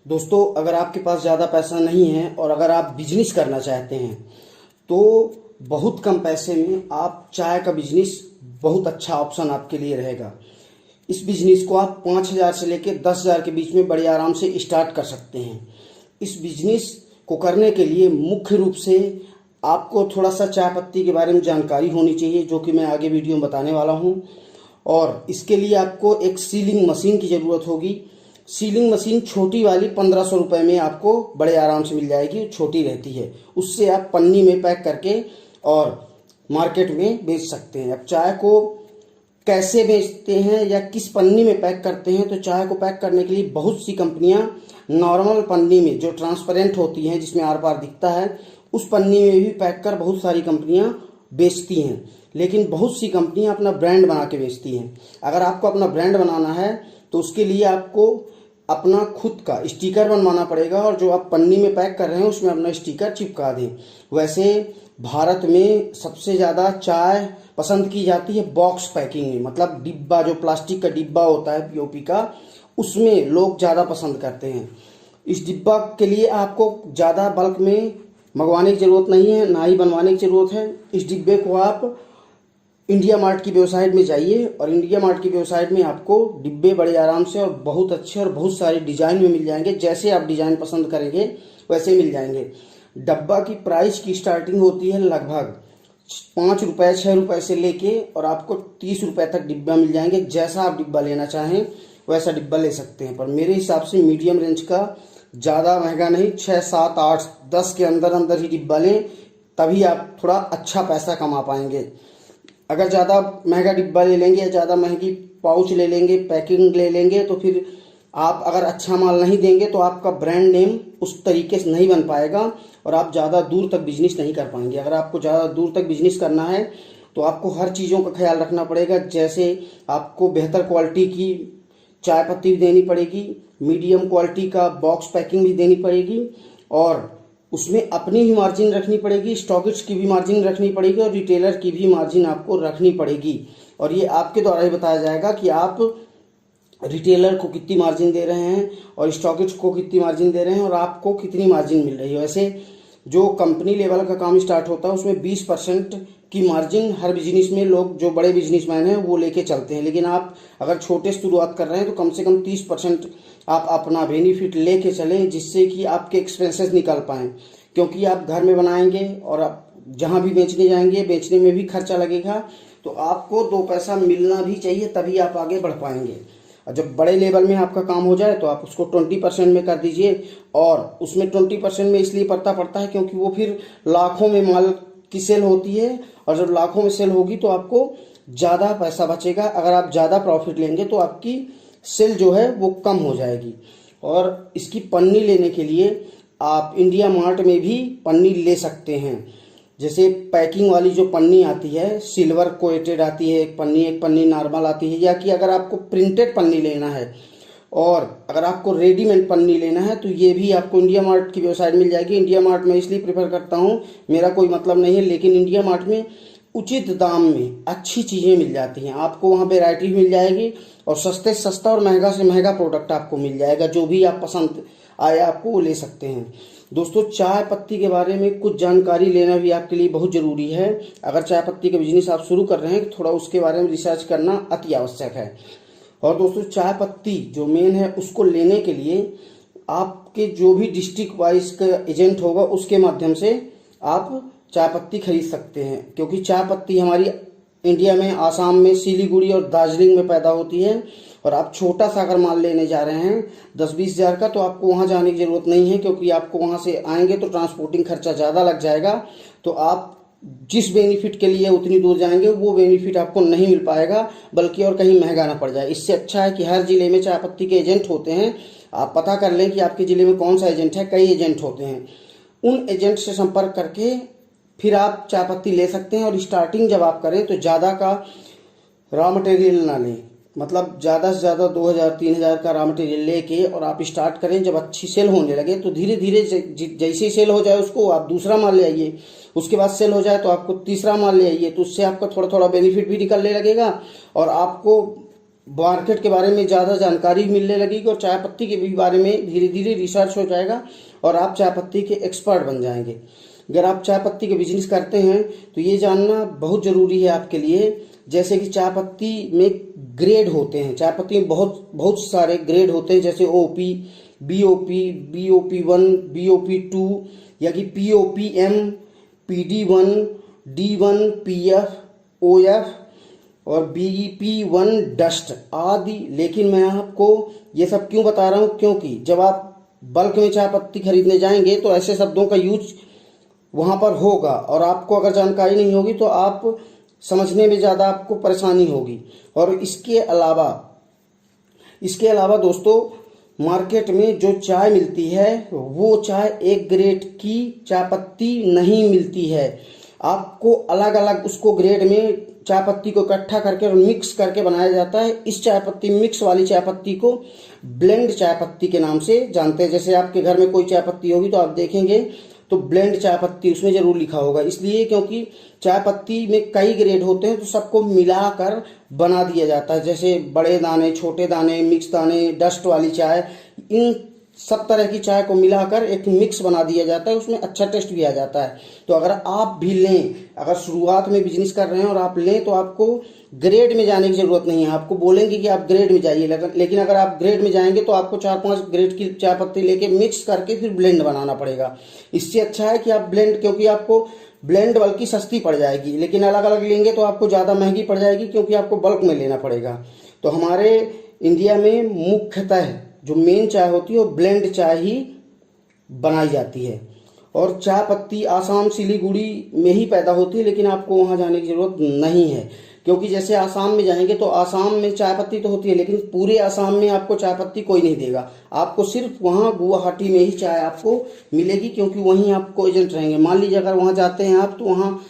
दोस्तों, अगर आपके पास ज़्यादा पैसा नहीं है और अगर आप बिजनेस करना चाहते हैं तो बहुत कम पैसे में आप चाय का बिजनेस बहुत अच्छा ऑप्शन आपके लिए रहेगा। इस बिजनेस को आप 5,000 से लेकर 10,000 के बीच में बड़े आराम से स्टार्ट कर सकते हैं। इस बिजनेस को करने के लिए मुख्य रूप से आपको थोड़ा सा चाय पत्ती के बारे में जानकारी होनी चाहिए, जो कि मैं आगे वीडियो में बताने वाला हूँ। और इसके लिए आपको एक सीलिंग मशीन की ज़रूरत होगी। सीलिंग मशीन छोटी वाली 1500 रुपये में आपको बड़े आराम से मिल जाएगी, छोटी रहती है। उससे आप पन्नी में पैक करके और मार्केट में बेच सकते हैं। अब चाय को कैसे बेचते हैं या किस पन्नी में पैक करते हैं, तो चाय को पैक करने के लिए बहुत सी कंपनियां नॉर्मल पन्नी में जो ट्रांसपेरेंट होती हैं, जिसमें आर पार दिखता है, उस पन्नी में भी पैक कर बहुत सारी कंपनियां बेचती हैं। लेकिन बहुत सी कंपनियां अपना ब्रांड बना के बेचती हैं। अगर आपको अपना ब्रांड बनाना है तो उसके लिए आपको अपना खुद का स्टिकर बनवाना पड़ेगा और जो आप पन्नी में पैक कर रहे हैं उसमें अपना स्टिकर चिपका दें। वैसे भारत में सबसे ज़्यादा चाय पसंद की जाती है बॉक्स पैकिंग में, मतलब डिब्बा, जो प्लास्टिक का डिब्बा होता है पीओपी का, उसमें लोग ज़्यादा पसंद करते हैं। इस डिब्बा के लिए आपको ज़्यादा बल्क में मंगवाने की ज़रूरत नहीं है, ना ही बनवाने की ज़रूरत है। इस डिब्बे को आप इंडिया मार्ट की वेबसाइट में जाइए और इंडिया मार्ट की वेबसाइट में आपको डिब्बे बड़े आराम से और बहुत अच्छे और बहुत सारे डिज़ाइन में मिल जाएंगे। जैसे आप डिज़ाइन पसंद करेंगे वैसे मिल जाएंगे। डब्बा की प्राइस की स्टार्टिंग होती है लगभग 5 रुपये 6 रुपये से लेके और आपको 30 रुपये तक डिब्बा मिल जाएंगे। जैसा आप डिब्बा लेना चाहें वैसा डिब्बा ले सकते हैं, पर मेरे हिसाब से मीडियम रेंज का, ज़्यादा महंगा नहीं, 6 7 8 10 के अंदर अंदर ही डिब्बा लें, तभी आप थोड़ा अच्छा पैसा कमा पाएंगे। अगर ज़्यादा महंगा डिब्बा ले लेंगे या ज़्यादा महंगी पाउच ले लेंगे, पैकिंग ले लेंगे, तो फिर आप अगर अच्छा माल नहीं देंगे तो आपका ब्रांड नेम उस तरीके से नहीं बन पाएगा और आप ज़्यादा दूर तक बिजनेस नहीं कर पाएंगे। अगर आपको ज़्यादा दूर तक बिजनेस करना है तो आपको हर चीज़ों का ख्याल रखना पड़ेगा। जैसे आपको बेहतर क्वालिटी की चाय पत्ती भी देनी पड़ेगी, मीडियम क्वालिटी का बॉक्स पैकिंग भी देनी पड़ेगी और उसमें अपनी भी मार्जिन रखनी पड़ेगी, स्टॉकिस्ट की भी मार्जिन रखनी पड़ेगी और रिटेलर की भी मार्जिन आपको रखनी पड़ेगी। और ये आपके द्वारा ही बताया जाएगा कि आप रिटेलर को कितनी मार्जिन दे रहे हैं और स्टॉकिस्ट को कितनी मार्जिन दे रहे हैं और आपको कितनी मार्जिन मिल रही है। वैसे जो कंपनी लेवल का काम स्टार्ट होता है उसमें 20% की मार्जिन हर बिजनेस में लोग, जो बड़े बिजनेसमैन हैं, वो लेके चलते हैं। लेकिन आप अगर छोटे से शुरुआत कर रहे हैं तो कम से कम 30% आप अपना बेनिफिट लेके चलें, जिससे कि आपके एक्सपेंसेस निकल पाएँ। क्योंकि आप घर में बनाएंगे और आप जहाँ भी बेचने जाएंगे, बेचने में भी खर्चा लगेगा, तो आपको 2 पैसा मिलना भी चाहिए, तभी आप आगे बढ़ पाएंगे। और जब बड़े लेवल में आपका काम हो जाए तो आप उसको 20% में कर दीजिए। और उसमें 20% में इसलिए पड़ता है क्योंकि वो फिर लाखों में माल की सेल होती है और जब लाखों में सेल होगी तो आपको ज़्यादा पैसा बचेगा। अगर आप ज़्यादा प्रॉफिट लेंगे तो आपकी सेल जो है वो कम हो जाएगी। और इसकी पन्नी लेने के लिए आप इंडिया मार्ट में भी पन्नी ले सकते हैं। जैसे पैकिंग वाली जो पन्नी आती है, सिल्वर कोटेड आती है एक पन्नी नॉर्मल आती है, या कि अगर आपको प्रिंटेड पन्नी लेना है और अगर आपको रेडीमेड पन्नी लेना है तो ये भी आपको इंडिया मार्ट की वेबसाइट मिल जाएगी। इंडिया मार्ट में इसलिए प्रेफर करता हूँ, मेरा कोई मतलब नहीं है, लेकिन इंडिया मार्ट में उचित दाम में अच्छी चीज़ें मिल जाती हैं। आपको वहाँ वेराइटी मिल जाएगी और सस्ते से सस्ता और महंगा से महंगा प्रोडक्ट आपको मिल जाएगा। जो भी आप पसंद आए आपको वो ले सकते हैं। दोस्तों, चाय पत्ती के बारे में कुछ जानकारी लेना भी आपके लिए बहुत ज़रूरी है। अगर चाय पत्ती का बिजनेस आप शुरू कर रहे हैं तो थोड़ा उसके बारे में रिसर्च करना अति आवश्यक है। और दोस्तों, चाय पत्ती जो मेन है उसको लेने के लिए आपके जो भी डिस्ट्रिक्ट वाइज का एजेंट होगा उसके माध्यम से आप चाय पत्ती खरीद सकते हैं। क्योंकि चाय पत्ती हमारी इंडिया में आसाम में सिलीगुड़ी और दार्जिलिंग में पैदा होती है और आप छोटा सा अगर माल लेने जा रहे हैं 10-20 हज़ार का, तो आपको वहाँ जाने की ज़रूरत नहीं है, क्योंकि आपको वहाँ से आएंगे तो ट्रांसपोर्टिंग खर्चा ज़्यादा लग जाएगा। तो आप जिस बेनिफिट के लिए उतनी दूर जाएंगे वो बेनिफिट आपको नहीं मिल पाएगा, बल्कि और कहीं महंगा ना पड़ जाए। इससे अच्छा है कि हर ज़िले में चाय पत्ती के एजेंट होते हैं। आप पता कर लें कि आपके ज़िले में कौन सा एजेंट है, कई एजेंट होते हैं। उन एजेंट से संपर्क करके फिर आप चाय पत्ती ले सकते हैं। और स्टार्टिंग जब आप करें तो ज़्यादा का रॉ मटेरियल ना लें, मतलब ज़्यादा से ज़्यादा 2,000-3,000 का रॉ मटेरियल लेके और आप स्टार्ट करें। जब अच्छी सेल होने लगे तो धीरे धीरे जैसे ही सेल हो जाए उसको आप दूसरा माल ले आइए, उसके बाद सेल हो जाए तो आपको तीसरा माल ले आइए, तो उससे आपका थोड़ा थोड़ा बेनिफिट भी निकलने लगेगा और आपको मार्केट के बारे में ज़्यादा जानकारी मिलने लगेगी और चाय पत्ती के भी बारे में धीरे धीरे रिसर्च हो जाएगा और आप चाय पत्ती के एक्सपर्ट बन जाएंगे। अगर आप चाय पत्ती के बिजनेस करते हैं तो ये जानना बहुत ज़रूरी है आपके लिए, जैसे कि चाय पत्ती में ग्रेड होते हैं। चाय पत्ती में बहुत बहुत सारे ग्रेड होते हैं, जैसे ओपी, बीओपी, BOP1, BOP2, या कि POPM, PD1, D1, PF, OF और BEP1 डस्ट आदि। लेकिन मैं आपको ये सब क्यों बता रहा हूँ, क्योंकि जब आप बल्क में चाय पत्ती खरीदने जाएंगे तो ऐसे शब्दों का यूज वहाँ पर होगा और आपको अगर जानकारी नहीं होगी तो आप समझने में ज़्यादा आपको परेशानी होगी। और इसके अलावा दोस्तों, मार्केट में जो चाय मिलती है वो चाय एक ग्रेड की चाय पत्ती नहीं मिलती है। आपको अलग अलग उसको ग्रेड में चाय पत्ती को इकट्ठा करके और मिक्स करके बनाया जाता है। इस चाय पत्ती, मिक्स वाली चाय पत्ती को ब्लेंड चाय पत्ती के नाम से जानते हैं। जैसे आपके घर में कोई चाय पत्ती होगी तो आप देखेंगे तो ब्लेंड चाय पत्ती उसमें जरूर लिखा होगा, इसलिए क्योंकि चाय पत्ती में कई ग्रेड होते हैं तो सबको मिलाकर बना दिया जाता है। जैसे बड़े दाने, छोटे दाने, मिक्स दाने, डस्ट वाली चाय, इन सब तरह की चाय को मिलाकर एक मिक्स बना दिया जाता है, उसमें अच्छा टेस्ट भी आ जाता है। तो अगर आप भी लें, अगर शुरुआत में बिजनेस कर रहे हैं और आप लें तो आपको ग्रेड में जाने की जरूरत नहीं है। आपको बोलेंगे कि आप ग्रेड में जाइए, लेकिन अगर आप ग्रेड में जाएंगे तो आपको 4-5 ग्रेड की चाय पत्ती लेके मिक्स करके फिर ब्लेंड बनाना पड़ेगा। इससे अच्छा है कि आप ब्लेंड, क्योंकि आपको ब्लेंड बल्कि सस्ती पड़ जाएगी, लेकिन अलग अलग लेंगे तो आपको ज़्यादा महंगी पड़ जाएगी क्योंकि आपको बल्क में लेना पड़ेगा। तो हमारे इंडिया में मुख्यतः जो मेन चाय होती है वो ब्लेंड चाय ही बनाई जाती है। और चाय पत्ती आसाम, सिलीगुड़ी में ही पैदा होती है, लेकिन आपको वहाँ जाने की ज़रूरत नहीं है, क्योंकि जैसे आसाम में जाएंगे तो आसाम में चाय पत्ती तो होती है, लेकिन पूरे आसाम में आपको चाय पत्ती कोई नहीं देगा। आपको सिर्फ वहाँ गुवाहाटी में ही चाय आपको मिलेगी, क्योंकि वहीं आपको एजेंट रहेंगे। मान लीजिए अगर वहाँ जाते हैं आप, तो वहाँ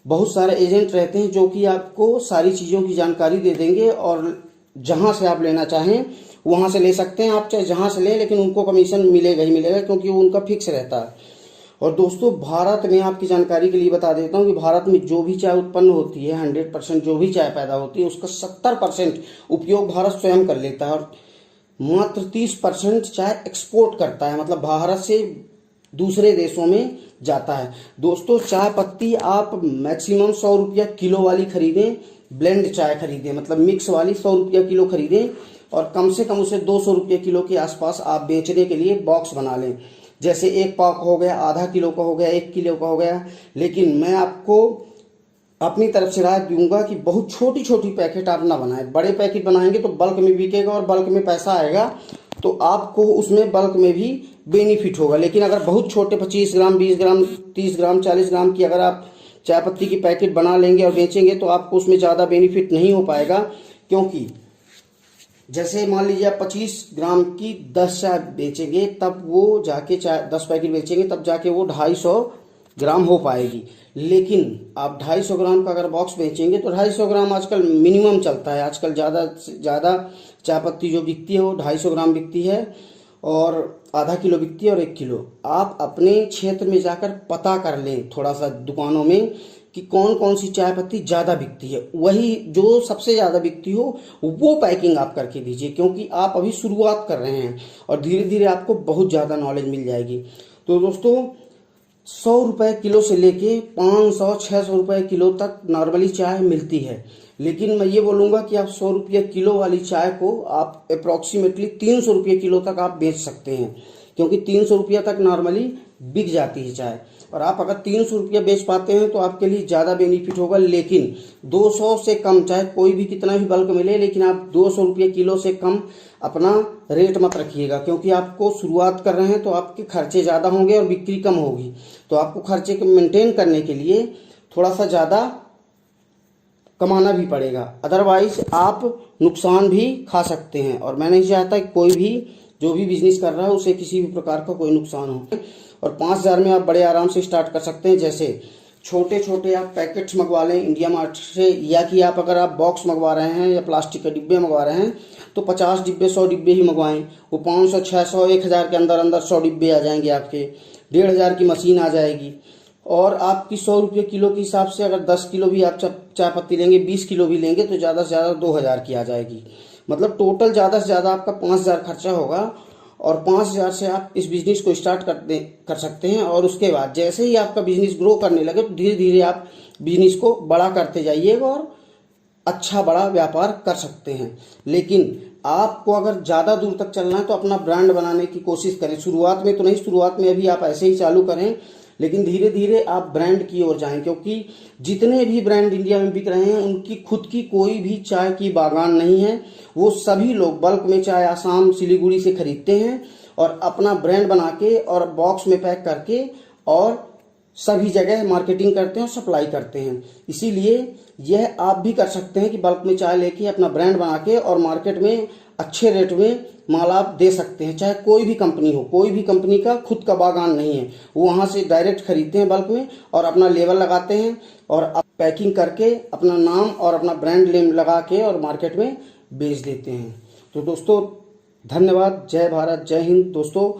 बहुत सारे एजेंट रहते हैं जो कि आपको सारी चीज़ों की जानकारी दे देंगे और जहाँ से आप लेना चाहें वहाँ से ले सकते हैं। आप चाहे जहाँ से लें, लेकिन उनको कमीशन मिलेगा ही मिलेगा, क्योंकि वो उनका फिक्स रहता है। और दोस्तों, भारत में आपकी जानकारी के लिए बता देता हूँ कि भारत में जो भी चाय उत्पन्न होती है, 100% जो भी चाय पैदा होती है उसका 70% उपयोग भारत स्वयं कर लेता है और मात्र 30% चाय एक्सपोर्ट करता है, मतलब भारत से दूसरे देशों में जाता है। दोस्तों, चाय पत्ती आप मैक्सिमम 100 रुपया किलो वाली खरीदें, ब्लेंड चाय खरीदें, मतलब मिक्स वाली 100 रुपया किलो खरीदें और कम से कम उसे 200 रुपये किलो के आसपास आप बेचने के लिए बॉक्स बना लें। जैसे 1 पाव हो गया, आधा किलो का हो गया, 1 किलो का हो गया। लेकिन मैं आपको अपनी तरफ से राय दूंगा कि बहुत छोटी छोटी पैकेट आप ना बनाएं। बड़े पैकेट बनाएंगे तो बल्क में बिकेगा और बल्क में पैसा आएगा, तो आपको उसमें बल्क में भी बेनिफिट होगा। लेकिन अगर बहुत छोटे 25 ग्राम, 20 ग्राम, 30 ग्राम, 40 ग्राम की अगर आप चाय पत्ती की पैकेट बना लेंगे और बेचेंगे तो आपको उसमें ज़्यादा बेनिफिट नहीं हो पाएगा, क्योंकि जैसे मान लीजिए आप 25 ग्राम की 10 चाय बेचेंगे, तब वो जाके चाय 10 पैकेट बेचेंगे, तब जाके वो 250 ग्राम हो पाएगी। लेकिन आप 250 ग्राम का अगर बॉक्स बेचेंगे तो 250 ग्राम आजकल मिनिमम चलता है। आजकल ज़्यादा से ज़्यादा चाय पत्ती जो बिकती है वो 250 ग्राम बिकती है और आधा किलो बिकती है और 1 किलो। आप अपने क्षेत्र में जाकर पता कर लें थोड़ा सा दुकानों में कि कौन कौन सी चाय पत्ती ज़्यादा बिकती है, वही जो सबसे ज़्यादा बिकती हो वो पैकिंग आप करके दीजिए, क्योंकि आप अभी शुरुआत कर रहे हैं और धीरे धीरे आपको बहुत ज़्यादा नॉलेज मिल जाएगी। तो दोस्तों, 100 रुपये किलो से लेके 500-600 रुपये किलो तक नॉर्मली चाय मिलती है। लेकिन मैं ये बोलूँगा कि आप 100 रुपये किलो वाली चाय को आप अप्रॉक्सीमेटली 300 रुपये किलो तक आप बेच सकते हैं, क्योंकि 300 रुपया तक नॉर्मली बिक जाती है चाय। और आप अगर 300 रुपया बेच पाते हैं तो आपके लिए ज़्यादा बेनिफिट होगा। लेकिन 200 से कम, चाहे कोई भी कितना भी बल्क मिले, लेकिन आप 200 रुपये किलो से कम अपना रेट मत रखिएगा, क्योंकि आपको शुरुआत कर रहे हैं तो आपके खर्चे ज़्यादा होंगे और बिक्री कम होगी। तो आपको खर्चे को मेंटेन करने के लिए थोड़ा सा ज़्यादा कमाना भी पड़ेगा, अदरवाइज आप नुकसान भी खा सकते हैं। और मैं नहीं चाहता कि कोई भी जो भी बिजनेस कर रहा है उसे किसी भी प्रकार का कोई नुकसान हो। और 5000 में आप बड़े आराम से स्टार्ट कर सकते हैं। जैसे छोटे छोटे आप पैकेट्स मंगवा लें इंडिया मार्ट से, या कि आप अगर आप बॉक्स मंगवा रहे हैं या प्लास्टिक के डिब्बे मंगवा रहे हैं तो 50 डिब्बे, 100 डिब्बे ही मंगवाएं। वो 500, 600, 1000 के अंदर अंदर 100 डिब्बे आ जाएंगे आपके। 1500 की मशीन आ जाएगी। और आपकी 100 रुपये किलो के हिसाब से अगर 10 किलो भी आप चाय पत्ती लेंगे, 20 किलो भी लेंगे तो ज़्यादा से ज़्यादा 2000 की आ जाएगी। मतलब टोटल ज़्यादा से ज़्यादा आपका 5,000 खर्चा होगा और 5,000 से आप इस बिजनेस को स्टार्ट कर सकते हैं। और उसके बाद जैसे ही आपका बिजनेस ग्रो करने लगे तो धीरे धीरे आप बिजनेस को बड़ा करते जाइएगा और अच्छा बड़ा व्यापार कर सकते हैं। लेकिन आपको अगर ज़्यादा दूर तक चलना है तो अपना ब्रांड बनाने की कोशिश करें। शुरुआत में तो नहीं, शुरुआत में अभी आप ऐसे ही चालू करें, लेकिन धीरे धीरे आप ब्रांड की ओर जाएं, क्योंकि जितने भी ब्रांड इंडिया में बिक रहे हैं उनकी खुद की कोई भी चाय की बागान नहीं है। वो सभी लोग बल्क में चाय आसाम सिलीगुड़ी से खरीदते हैं और अपना ब्रांड बना के और बॉक्स में पैक करके और सभी जगह मार्केटिंग करते हैं और सप्लाई करते हैं। इसीलिए यह आप भी कर सकते हैं कि बल्क में चाय लेके अपना ब्रांड बना के और मार्केट में अच्छे रेट में माल आप दे सकते हैं। चाहे कोई भी कंपनी हो, कोई भी कंपनी का खुद का बागान नहीं है, वो वहाँ से डायरेक्ट खरीदते हैं बल्क में और अपना लेबल लगाते हैं और पैकिंग करके अपना नाम और अपना ब्रांड नेम लगा के और मार्केट में बेच देते हैं। तो दोस्तों धन्यवाद, जय भारत, जय हिंद। दोस्तों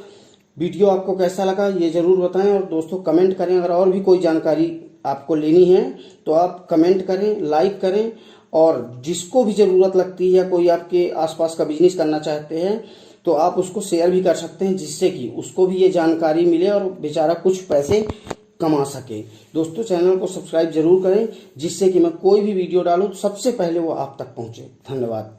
वीडियो आपको कैसा लगा ये ज़रूर बताएं और दोस्तों कमेंट करें। अगर और भी कोई जानकारी आपको लेनी है तो आप कमेंट करें, लाइक करें और जिसको भी ज़रूरत लगती है या कोई आपके आसपास का बिजनेस करना चाहते हैं तो आप उसको शेयर भी कर सकते हैं, जिससे कि उसको भी ये जानकारी मिले और बेचारा कुछ पैसे कमा सके। दोस्तों चैनल को सब्सक्राइब जरूर करें, जिससे कि मैं कोई भी वीडियो डालूं तो सबसे पहले वो आप तक पहुंचे। धन्यवाद।